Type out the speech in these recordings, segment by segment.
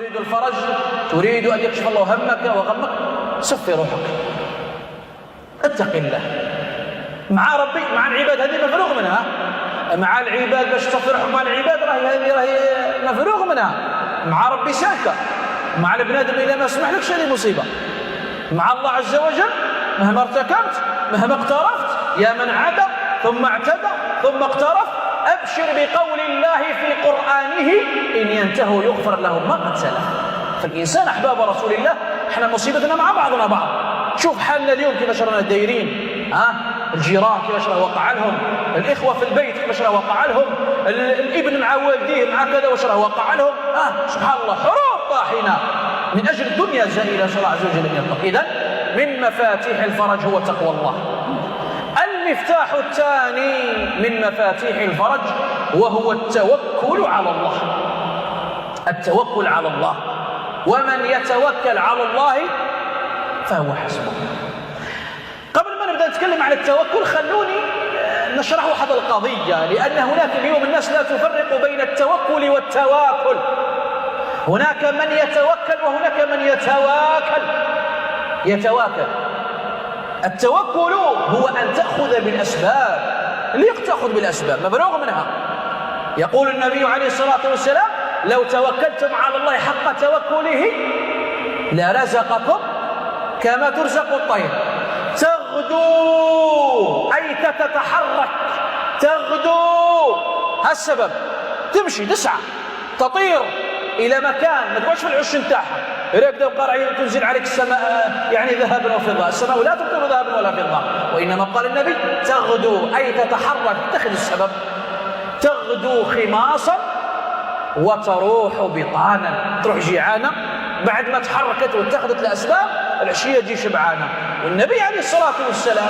تريد الفرج، تريد أن يكشف الله همك وغمك، صفي روحك، اتق الله مع ربي. مع العباد هذه مفروغ منها، مع العباد باش تصفي روحك مع العباد راهي مفروغ منها. مع ربي سالكة، مع البنادم إلا ما سمح لكش هذه مصيبة. مع الله عز وجل مهما ارتكبت مهما اقترفت، يا من عدا ثم اعتدى ثم اقترف، أبشر بقول الله في قرآنه إن ينتهوا يغفر لهم ما قد سلف. فالإنسان أحباب رسول الله احنا مصيبتنا مع بعضنا بعض. شوف حالنا اليوم كيفاش رانا دايرين، الجيران كيفاش راه وقع لهم، الإخوة في البيت كيفاش راه وقع لهم، الابن مع والديه مع كذا واش راه وقع لهم. سبحان الله، حروب طاحنة من أجل الدنيا زائلة، نسأل الله عز وجل أن يرضى. إذن من مفاتيح الفرج هو تقوى الله. المفتاح الثاني من مفاتيح الفرج وهو التوكل على الله. التوكل على الله، ومن يتوكل على الله فهو حسبه. قبل ما نبدأ نتكلم عن التوكل خلوني نشرح واحد القضية، لأن هناك اليوم الناس لا تفرق بين التوكل والتواكل. هناك من يتوكل وهناك من يتواكل. التوكل هو أن تأخذ بالأسباب، ليق تأخذ بالأسباب مبروغ منها. يقول النبي عليه الصلاة والسلام لو توكلتم على الله حق توكله لرزقكم كما ترزق الطير تغدو، أي تتحرك، تغدو. هالسبب تمشي تسعى تطير إلى مكان ما تقعدش في العش نتاعها راكده وقارعه تنزل عليك السماء يعني ذهبا وفضة. السماء لا تمطر ذهبا ولا فضة، وإنما قال النبي تغدو، أي تتحرك، تأخذ السبب. تغدو خماصا وتروح بطانا، تروح جيعانة بعد ما تحركت واتخذت الأسباب العشية تجي شبعانة. والنبي عليه الصلاة والسلام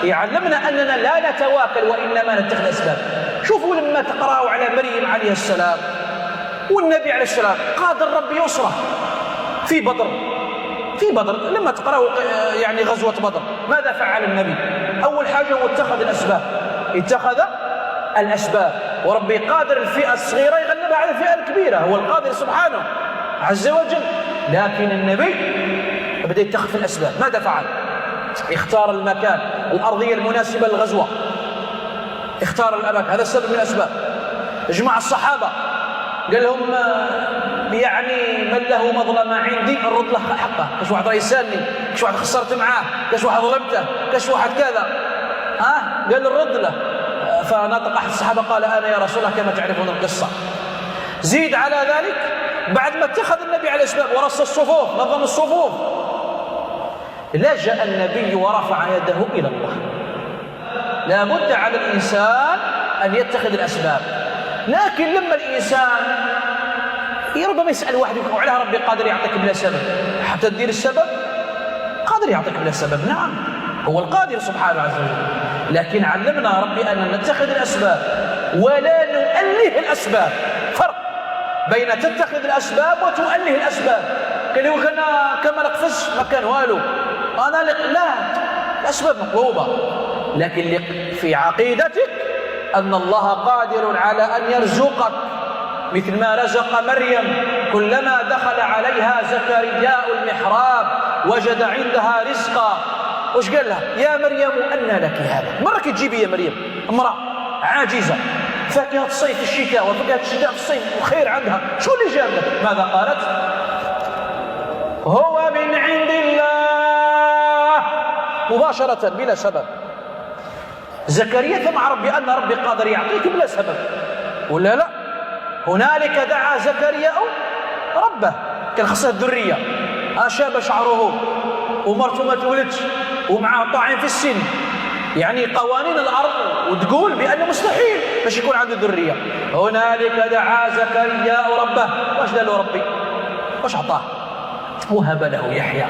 يعلمنا أننا لا نتواكل وإنما نتخذ أسباب. شوفوا لما تقرأوا على مريم عليه السلام والنبي عليه السلام قادر ربي يسره في بدر لما تقرأوا يعني غزوة بدر ماذا فعل النبي؟ أول حاجة هو اتخذ الأسباب، وربي قادر الفئة الصغيرة يغلبها على الفئة الكبيرة، هو القادر سبحانه عز وجل. لكن النبي بدأ يتخذ في الأسباب. ماذا فعل؟ اختار المكان، الأرضية المناسبة للغزوة، اختار الأماكن، هذا السبب من الأسباب. اجمع الصحابة قال لهم يعني من له مظلمة عندي نرد له حقه، كاش واحد راه يسالني، كاش واحد خسرت معاه، كاش واحد ظلمته، كاش واحد كذا، قال نرد له. فنطق أحد الصحابة قال أنا يا رسول الله كما تعرفون القصة. زيد على ذلك بعد ما اتخذ النبي على الأسباب ورص الصفوف، نظم الصفوف، لجأ النبي ورفع يده إلى الله. لا بد على الإنسان أن يتخذ الأسباب، لكن لما الإنسان ربما يسأل واحد يقول عليها ربي قادر يعطيك بلا سبب، حتى تدير السبب قادر يعطيك بلا سبب، نعم هو القادر سبحانه عز وجل، لكن علمنا ربي أن نتخذ الأسباب ولا نؤله الأسباب. فرق بين تتخذ الأسباب وتؤله الأسباب. قال يقول أنا كما نقفز ما كان والو، أنا لا، الأسباب مطلوبة، لكن في عقيدتك أن الله قادر على أن يرزقك مثل ما رزق مريم كلما دخل عليها زكرياء المحراب وجد عندها رزقا. وش قال لها؟ يا مريم أنى لك هذا؟ مرة تجيبي يا مريم امرأة عاجزة، فاكهة الصيف الشتاء وفاكهة الشتاء في الصيف وخير عندها، شو اللي جاب لك؟ ماذا قالت؟ هو من عند الله، مباشرة بلا سبب. زكريا ثم ربي أن ربي قادر يعطيك بلا سبب ولا لا؟ هنالك دعا زكريا ربه، كان خصها الذرية، شاب شعره ومرته ما تولدش ومعاه طاعن في السن، يعني قوانين الأرض وتقول بأنه مستحيل باش يكون عنده ذرية. هنالك دعا زكريا ربه، واش قال له ربي؟ واش أعطاه؟ وهب له يحيى.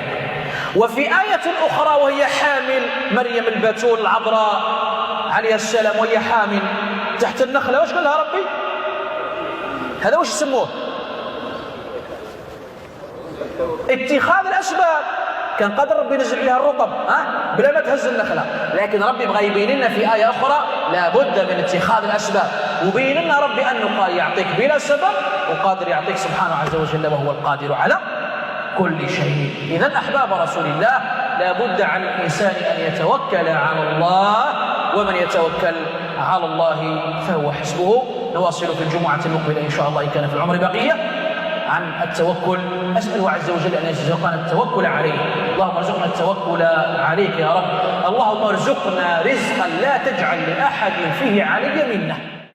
وفي آية أخرى وهي حامل، مريم البتول العذراء عليها السلام وهي حامل تحت النخلة، واش قال لها ربي؟ هذا واش يسموه؟ اتخاذ الأسباب. كان قدر ربي ينزل عليها الرطب بلا ما تهز النخلة، لكن ربي بغى يبين لنا في آية أخرى لابد من اتخاذ الأسباب، وبين لنا ربي أنه قال يعطيك بلا سبب وقادر يعطيك سبحانه عز وجل وهو القادر على كل شيء. إذن أحباب رسول الله لابد على الإنسان أن يتوكل على الله، ومن يتوكل على الله فهو حسبه. نواصل في الجمعة المقبلة إن شاء الله إن كان في العمر بقية عن التوكل. أسأله عز وجل أن يرزقنا التوكل عليه. اللهم ارزقنا التوكل عليك يا رب. اللهم ارزقنا رزقا لا تجعل لأحد فيه علي منه.